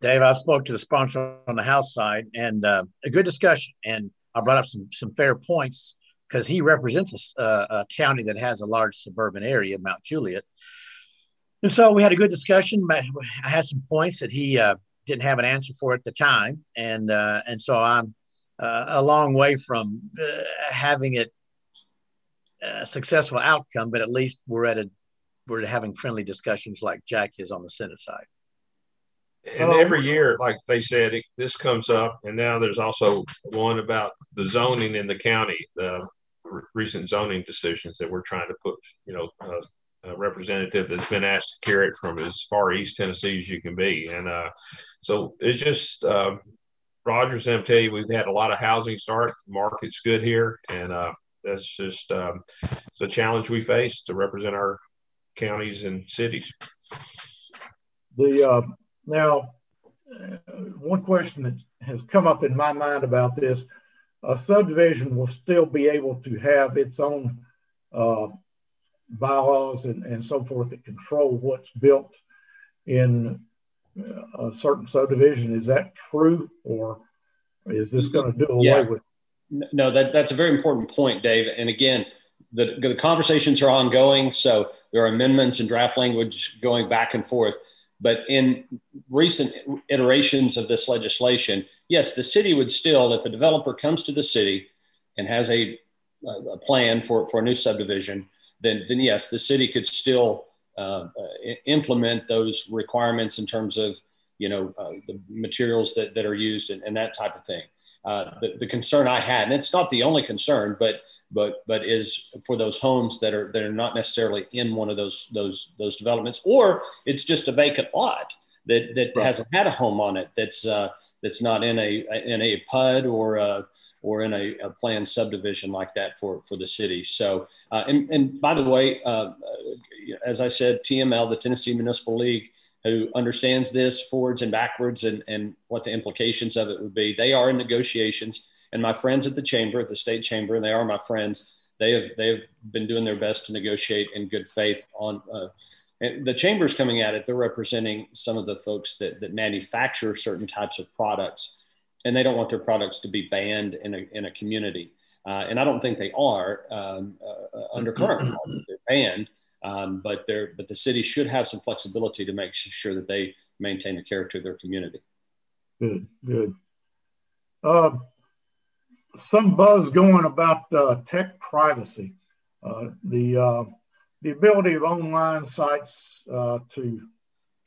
Dave, I spoke to the sponsor on the House side, and a good discussion. And I brought up some fair points because he represents a county that has a large suburban area, Mount Juliet. And so we had a good discussion. I had some points that he didn't have an answer for at the time. And so I'm a long way from having it a successful outcome, but at least we're having friendly discussions like Jack is on the Senate side. And every year, like they said, this comes up, and now there's also one about the zoning in the county, the recent zoning decisions that we're trying to put, a representative that's been asked to carry it from as far east Tennessee as you can be. And so it's just, Roger's going to tell you, we've had a lot of housing start. The market's good here. And that's just it's a challenge we face to represent our counties and cities. Now, one question that has come up in my mind about this, a subdivision will still be able to have its own bylaws and so forth that control what's built in a certain subdivision. Is that true, or is this going to do away with? No, that's a very important point, Dave. And again, the conversations are ongoing. So there are amendments and draft language going back and forth. But in recent iterations of this legislation, yes, the city would still, if a developer comes to the city and has a plan for a new subdivision, then yes, the city could still implement those requirements in terms of, the materials that are used and that type of thing. The concern I had, and it's not the only concern, but is for those homes that are not necessarily in one of those developments, or it's just a vacant lot that right. hasn't had a home on it that's not in a PUD or in a planned subdivision like that for the city. So and by the way, as I said, TML, the Tennessee Municipal League, who understands this forwards and backwards and what the implications of it would be. They are in negotiations, and my friends at the chamber, at the state chamber, and they are my friends. They have been doing their best to negotiate in good faith on. And the chamber's coming at it. They're representing some of the folks that manufacture certain types of products, and they don't want their products to be banned in a community. And I don't think they are under current law. They're banned. But the city should have some flexibility to make sure that they maintain the character of their community. Good. Some buzz going about tech privacy, the ability of online sites to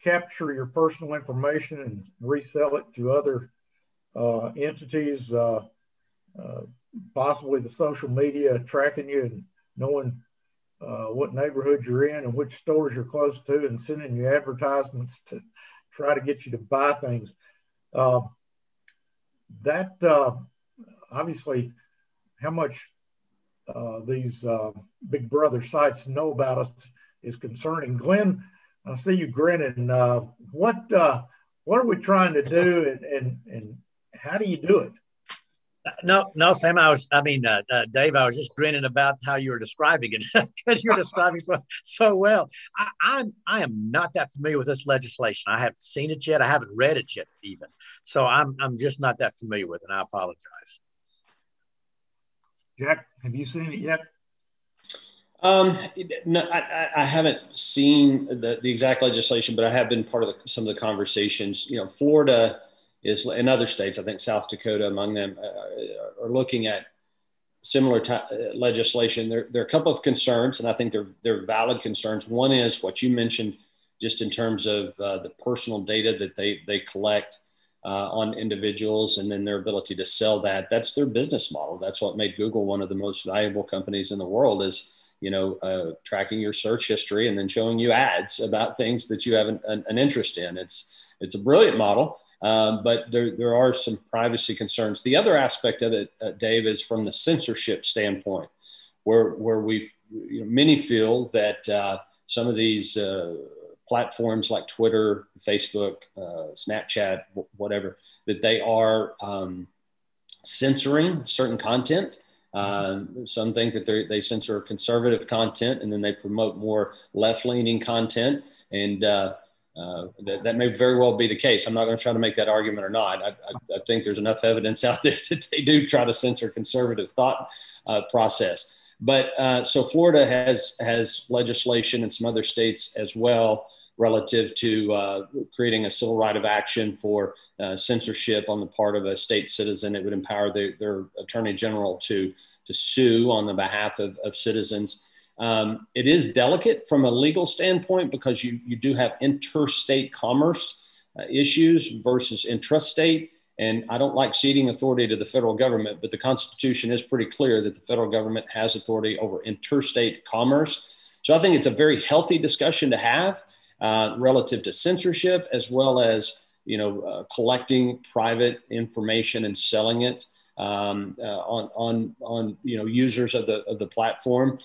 capture your personal information and resell it to other entities, possibly the social media tracking you and knowing what neighborhood you're in and which stores you're close to and sending you advertisements to try to get you to buy things. Obviously how much these big brother sites know about us is concerning. Glenn, I see you grinning. What are we trying to do and how do you do it? No, Sam. Dave, I was just grinning about how you were describing it because you're describing so well. I am not that familiar with this legislation. I haven't seen it yet. I haven't read it yet, even. So I'm just not that familiar with it. And I apologize. Jack, have you seen it yet? No, I haven't seen the exact legislation, but I have been part of some of the conversations. Florida is, in other states, I think South Dakota among them, are looking at similar legislation. There are a couple of concerns, and I think they're valid concerns. One is what you mentioned, just in terms of the personal data that they collect on individuals, and then their ability to sell that. That's their business model. That's what made Google one of the most valuable companies in the world, is tracking your search history and then showing you ads about things that you have an interest in. It's a brilliant model. But there are some privacy concerns. The other aspect of it, Dave, is from the censorship standpoint, where many feel that some of these platforms like Twitter, Facebook, Snapchat, whatever, that they are censoring certain content. Some think that they censor conservative content, and then they promote more left-leaning content. And that may very well be the case. I'm not going to try to make that argument or not. I think there's enough evidence out there that they do try to censor conservative thought process. But so Florida has legislation, and some other states as well, relative to creating a civil right of action for censorship on the part of a state citizen. It would empower their attorney general to sue on the behalf of citizens. It is delicate from a legal standpoint because you do have interstate commerce issues versus intrastate. And I don't like ceding authority to the federal government, but the Constitution is pretty clear that the federal government has authority over interstate commerce. So I think it's a very healthy discussion to have relative to censorship, as well as collecting private information and selling it on users of the platform.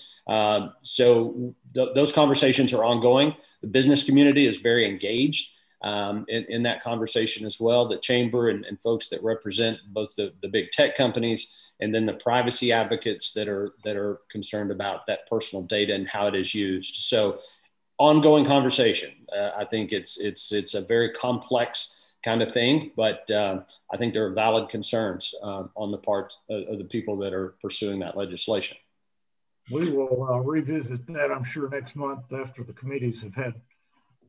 So those conversations are ongoing. The business community is very engaged in that conversation as well. The chamber and folks that represent both the big tech companies and then the privacy advocates that are concerned about that personal data and how it is used. So ongoing conversation. I think it's a very complex kind of thing, but I think there are valid concerns on the part of the people that are pursuing that legislation. we will revisit that, I'm sure, next month after the committees have had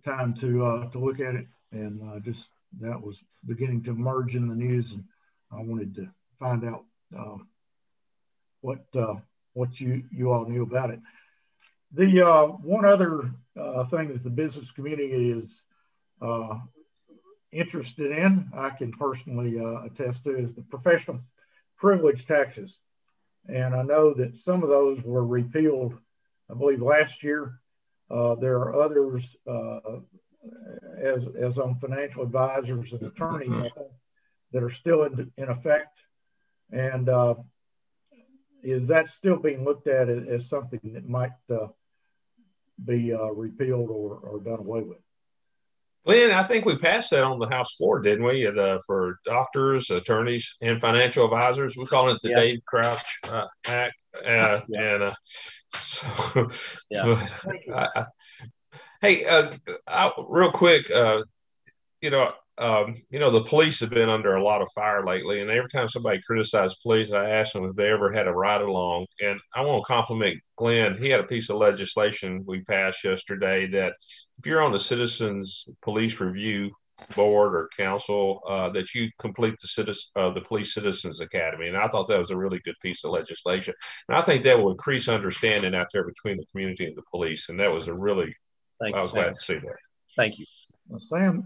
time to look at it. And that was beginning to emerge in the news, and I wanted to find out what you all knew about it. The one other thing that the business community is interested in, I can personally attest to, is the professional privilege taxes. And I know that some of those were repealed, I believe, last year. There are others, as on financial advisors and attorneys, I think, that are still in effect. And is that still being looked at as something that might be repealed or done away with? Glenn, I think we passed that on the House floor, didn't we? For doctors, attorneys, and financial advisors. We call it the Dave Crouch Act. Hey, real quick, the police have been under a lot of fire lately, and every time somebody criticizes police, I ask them if they ever had a ride along. And I want to compliment Glenn. He had a piece of legislation we passed yesterday that if you're on the Citizens Police Review Board or Council, that you complete the Police Citizens Academy. And I thought that was a really good piece of legislation. And I think that will increase understanding out there between the community and the police. And that was I was glad to see that. Thank you. Well, Sam,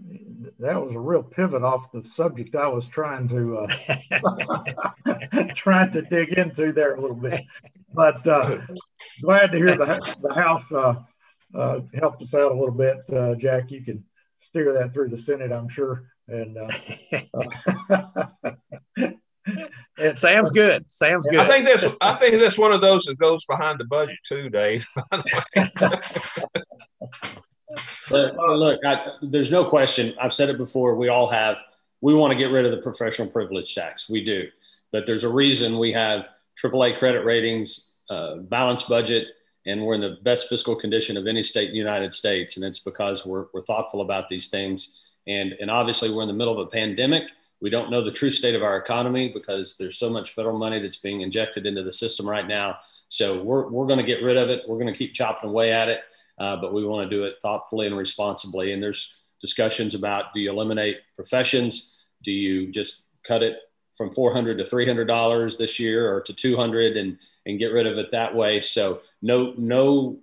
that was a real pivot off the subject I was trying to dig into there a little bit. But glad to hear the House helped us out a little bit. Jack, you can steer that through the Senate, I'm sure. And Sam's good. Sam's good. I think that's one of those that goes behind the budget too, Dave. Look, there's no question. I've said it before. We want to get rid of the professional privilege tax. We do, but there's a reason we have AAA credit ratings, balanced budget, and we're in the best fiscal condition of any state in the United States. And it's because we're thoughtful about these things. And obviously we're in the middle of a pandemic. We don't know the true state of our economy because there's so much federal money that's being injected into the system right now. So we're going to get rid of it. We're going to keep chopping away at it. But we want to do it thoughtfully and responsibly. And there's discussions about, do you eliminate professions? Do you just cut it from $400 to $300 this year, or to $200 and get rid of it that way? So no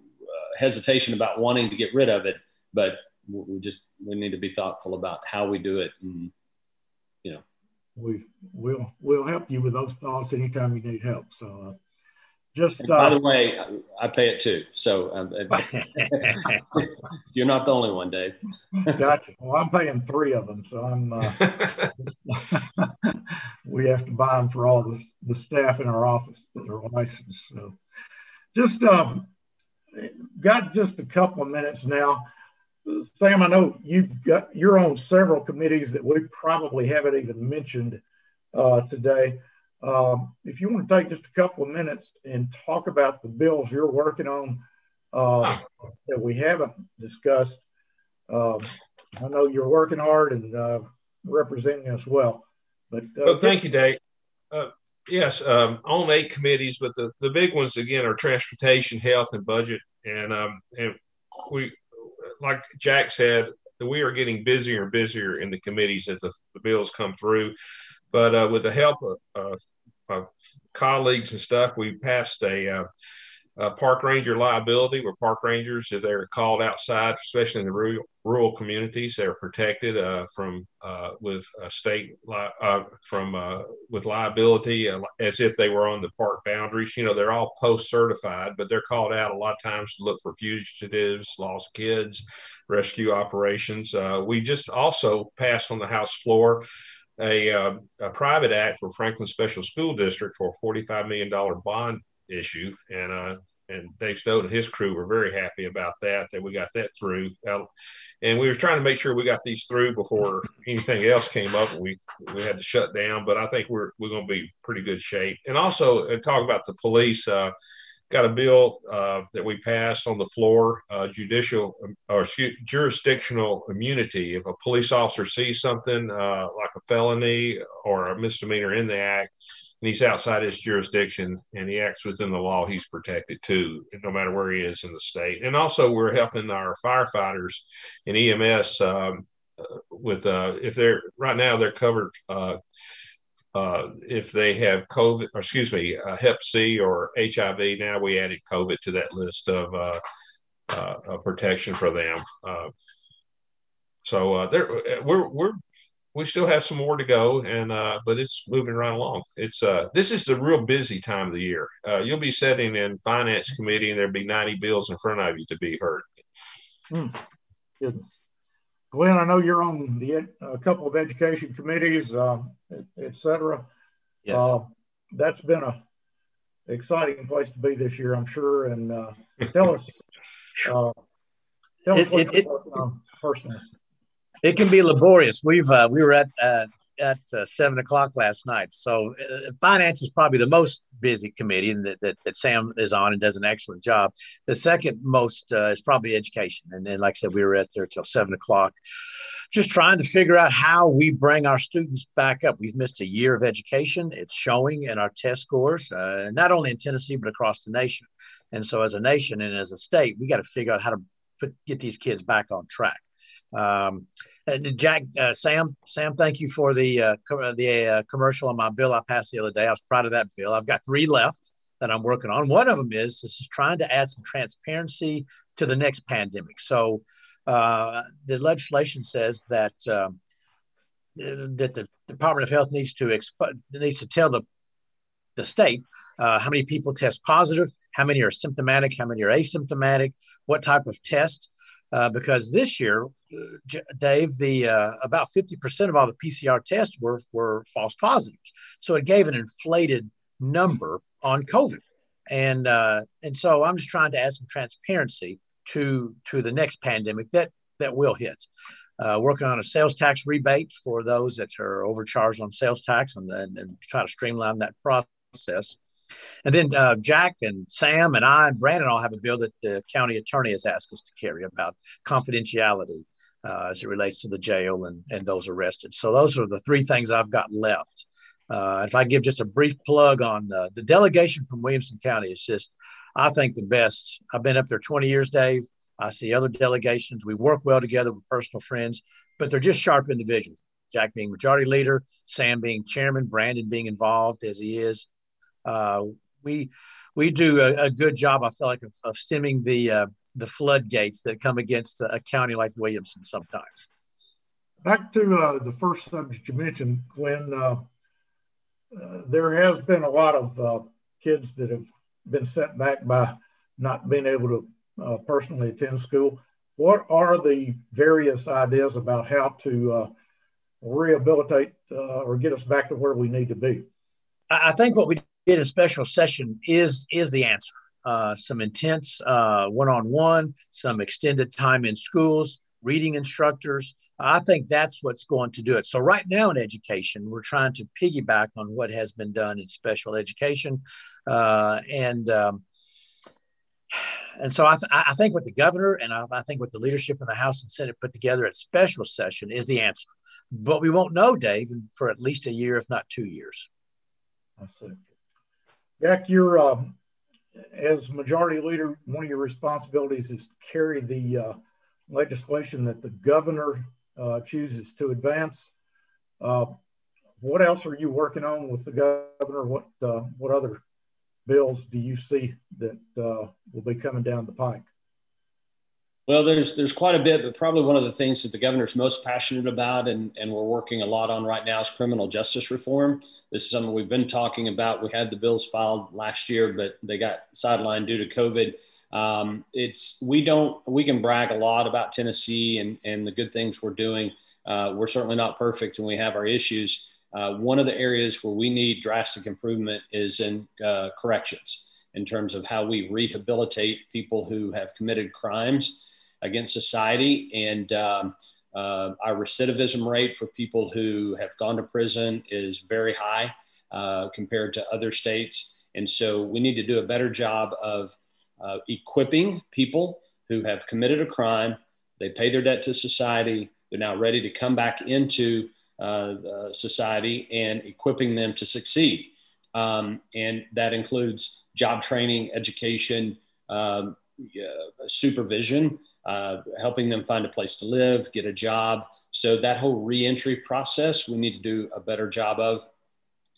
hesitation about wanting to get rid of it, but we need to be thoughtful about how we do it. And, we'll help you with those thoughts anytime you need help. So by the way, I pay it too. So you're not the only one, Dave. Gotcha. Well, I'm paying 3 of them. So we have to buy them for all the staff in our office that are licensed. So just got just a couple of minutes now. Sam, I know you're on several committees that we probably haven't even mentioned today. If you want to take just a couple of minutes and talk about the bills you're working on that we haven't discussed. I know you're working hard and representing us well. But thank you, Dave. Yes, on 8 committees, but the big ones again are transportation, health, and budget. And we, like Jack said, we are getting busier and busier in the committees as the bills come through. But with the help of colleagues and stuff, we passed a park ranger liability, where park rangers, if they're called outside, especially in the rural communities, they're protected with liability as if they were on the park boundaries. They're all post certified, but they're called out a lot of times to look for fugitives, lost kids, rescue operations. We just also passed on the House floor a private act for Franklin Special School District for a $45 million bond issue. And Dave Snowden and his crew were very happy about that we got that through. And we were trying to make sure we got these through before anything else came up. We had to shut down, but I think we're going to be pretty good shape. And also talk about the police. Got a bill that we passed on the floor, jurisdictional immunity. If a police officer sees something like a felony or a misdemeanor in the act, he's outside his jurisdiction and he acts within the law, he's protected too, no matter where he is in the state. And also, we're helping our firefighters and EMS with if they're right now they're covered. If they have COVID, or excuse me, Hep C or HIV, now we added COVID to that list of protection for them. So we still have some more to go, and but it's moving right along. It's this is the real busy time of the year. You'll be sitting in finance committee, and there'll be 90 bills in front of you to be heard. Goodness. Glenn, I know you're on a couple of education committees, et cetera. Yes. That's been an exciting place to be this year, I'm sure. And tell us what you're working on personally. It can be laborious. We were at 7:00 last night. So finance is probably the most busy committee, and that Sam is on and does an excellent job. The second most is probably education. And then, like I said, we were at there till 7:00, just trying to figure out how we bring our students back up. We've missed a year of education. It's showing in our test scores, not only in Tennessee, but across the nation. And so as a nation and as a state, we got to figure out how to get these kids back on track. And Jack, Sam, thank you for the commercial on my bill I passed the other day. I was proud of that bill. I've got 3 left that I'm working on. One of them is trying to add some transparency to the next pandemic. So the legislation says that the Department of Health needs to tell the state how many people test positive, how many are symptomatic, how many are asymptomatic, what type of test. Because this year, Dave, about 50% of all the PCR tests were false positives. So it gave an inflated number on COVID. And so I'm just trying to add some transparency to the next pandemic that will hit. Working on a sales tax rebate for those that are overcharged on sales tax and try to streamline that process. And then Jack and Sam and I and Brandon all have a bill that the county attorney has asked us to carry about confidentiality as it relates to the jail and those arrested. So those are the 3 things I've got left. If I give just a brief plug on the delegation from Williamson County, it's just, I think, the best. I've been up there 20 years, Dave. I see other delegations. We work well together. We're personal friends, but they're just sharp individuals. Jack being majority leader, Sam being chairman, Brandon being involved as he is. We do a good job, I feel like, of stemming the floodgates that come against a county like Williamson sometimes. Back to the first subject you mentioned, Glenn, there has been a lot of kids that have been set back by not being able to personally attend school. What are the various ideas about how to rehabilitate or get us back to where we need to be? I think what we did in special session is the answer. Some intense one-on-one, some extended time in schools, reading instructors. I think that's what's going to do it. So right now in education, we're trying to piggyback on what has been done in special education. And so I think what the governor and I think what the leadership in the House and Senate put together at special session is the answer. But we won't know, Dave, for at least a year, if not 2 years. I see. Jack, you're as majority leader, one of your responsibilities is to carry the legislation that the governor chooses to advance. What else are you working on with the governor? What other bills do you see that will be coming down the pike? Well, there's quite a bit, but probably one of the things that the governor's most passionate about and we're working a lot on right now is criminal justice reform. This is something we've been talking about. We had the bills filed last year, but they got sidelined due to COVID. We can brag a lot about Tennessee and the good things we're doing. We're certainly not perfect and we have our issues. One of the areas where we need drastic improvement is in corrections in terms of how we rehabilitate people who have committed crimes against society. And our recidivism rate for people who have gone to prison is very high compared to other states. And so we need to do a better job of equipping people who have committed a crime. They pay their debt to society. They're now ready to come back into society and equipping them to succeed. And that includes job training, education, supervision, helping them find a place to live, get a job. So that whole reentry process, we need to do a better job of.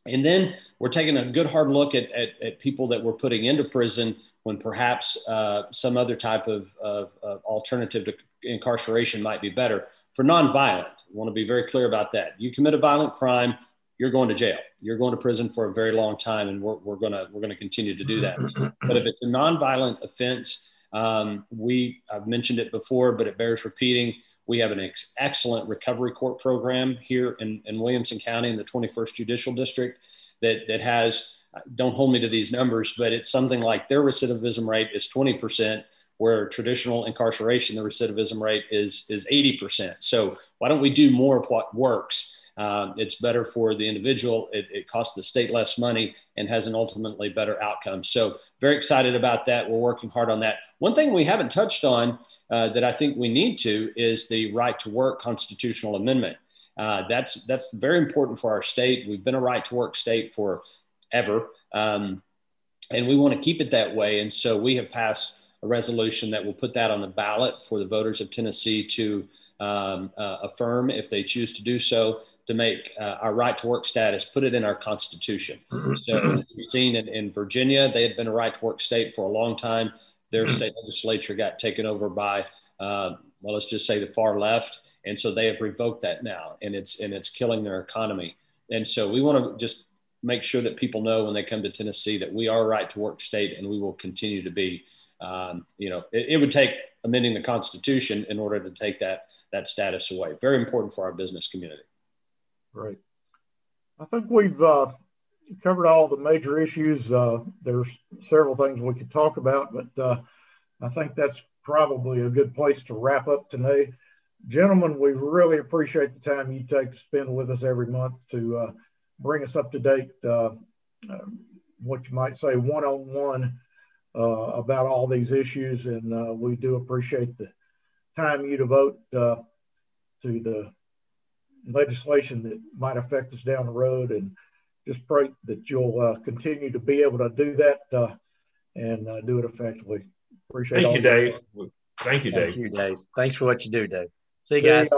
And then we're taking a good hard look at people that we're putting into prison when perhaps some other type of alternative to incarceration might be better. For nonviolent, I want to be very clear about that. You commit a violent crime, you're going to jail. You're going to prison for a very long time, and we're going to continue to do that. But if it's a nonviolent offense, I've mentioned it before, but it bears repeating. We have an excellent recovery court program here in Williamson County in the 21st Judicial District that has, don't hold me to these numbers, but it's something like their recidivism rate is 20%, where traditional incarceration, the recidivism rate is 80%. So why don't we do more of what works? It's better for the individual. It costs the state less money and has an ultimately better outcome. So very excited about that. We're working hard on that. One thing we haven't touched on that I think we need to is the right to work constitutional amendment. That's very important for our state. We've been a right to work state forever, and we want to keep it that way. And so we have passed a resolution that will put that on the ballot for the voters of Tennessee to affirm if they choose to do so, to make our right to work status, put it in our Constitution. So we've seen in Virginia, they had been a right to work state for a long time. Their state legislature got taken over by, well, let's just say the far left. And so they have revoked that now, and it's killing their economy. And so we want to just make sure that people know when they come to Tennessee that we are a right to work state, and we will continue to be. It would take amending the Constitution in order to take that status away. Very important for our business community. Right. I think we've covered all the major issues. There's several things we could talk about, but I think that's probably a good place to wrap up today. Gentlemen, we really appreciate the time you take to spend with us every month to bring us up to date, what you might say one-on-one about all these issues. And we do appreciate the time you devote to the legislation that might affect us down the road, and just pray that you'll continue to be able to do that and do it effectively. Appreciate it. Thank you, Dave. Thank you, Dave. Thank you, Dave. Thanks for what you do, Dave. See you guys.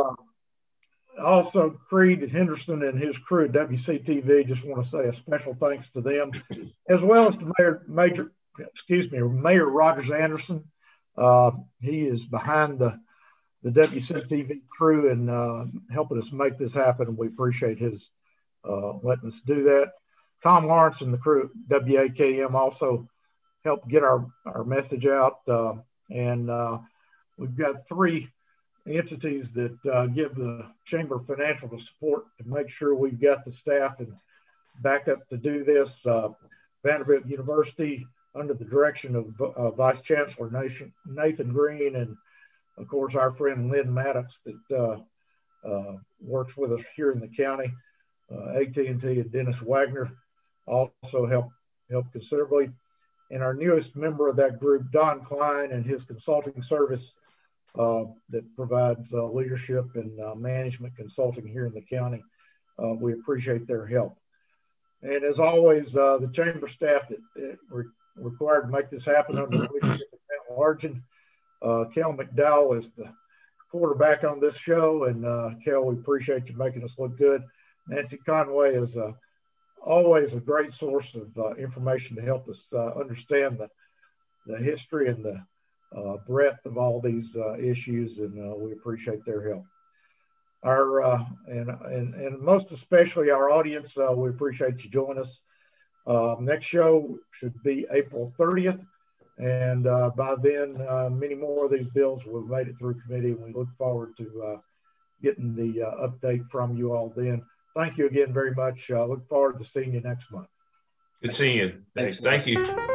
Also, Creed Henderson and his crew at WCTV, just want to say a special thanks to them, as well as to Mayor Rogers Anderson. He is behind the WCTV crew and helping us make this happen. We appreciate his letting us do that. Tom Lawrence and the crew at WAKM also helped get our message out. And we've got 3 entities that give the Chamber financial support to make sure we've got the staff and backup to do this. Vanderbilt University, under the direction of Vice Chancellor Nathan Green, and of course our friend Lynn Maddox that works with us here in the county. AT&T and Dennis Wagner also help considerably. And our newest member of that group, Don Klein, and his consulting service that provides leadership and management consulting here in the county. We appreciate their help. And as always, the Chamber staff that required to make this happen under the leadership of Matt Largent. Kel McDowell is the quarterback on this show, and Kel, we appreciate you making us look good. Nancy Conway is always a great source of information to help us understand the history and the breadth of all these issues, and we appreciate their help. And most especially our audience, we appreciate you joining us. Next show should be April 30th, and by then many more of these bills will have made it through committee, and we look forward to getting the update from you all then. Thank you again very much. Look forward to seeing you next month. Good seeing you. Thank you.